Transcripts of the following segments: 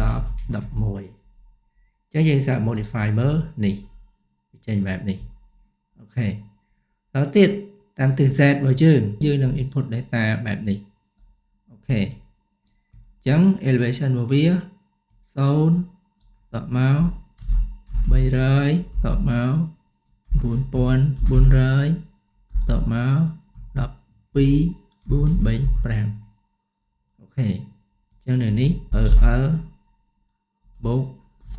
10 11ចឹងយើងសាក modify មើលនេះចេញបែបនេះអូខេដល់ទៀតតាមទិស Z របស់យើងនឹង input data បែបនេះអូខេចឹង elevation របស់វា0តមក 300តមក 4400តមក12435អូខេចឹងនៅនេះ EL បូក 0.00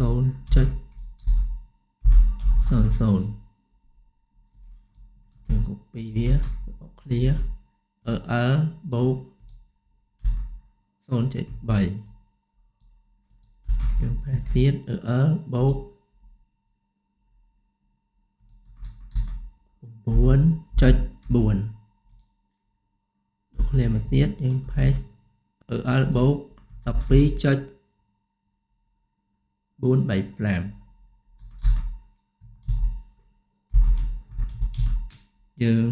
យើង copy វា clear EL បូក 0.3 យើង paste ទៀត EL បូក 9.4 clear មកទៀតយើង paste EL បូក 12.435 យើង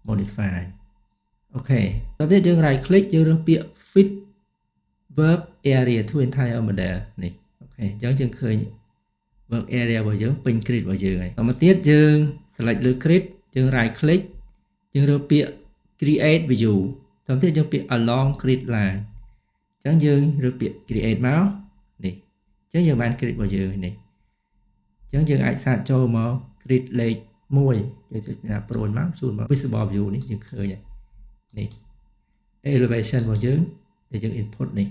modify អូខេតទៅទៀតយើង right click យើងរើសពាក្យ fit work area to entire model នេះអូខេអញ្ចឹងយើងឃើញ work area របស់យើងពេញ grid របស់យើងហើយតមកទៀតយើង select លើ grid យើង right click យើងរើសពាក្យ create view តមកទៀតយើងពាក្យ along grid line អញ្ចឹងយើងរើសពាក្យ create មកនេះអញ្ចឹងយើងបាន grid របស់យើងនេះអញ្ចឹងយើងអាចសាកចូលមក grid លេខ1យើងសេចក្ដីប្រូនមកសួរមក visible view នេះយើងឃើញហើយនេះ elevation របស់យើងដែលយើង input នេះ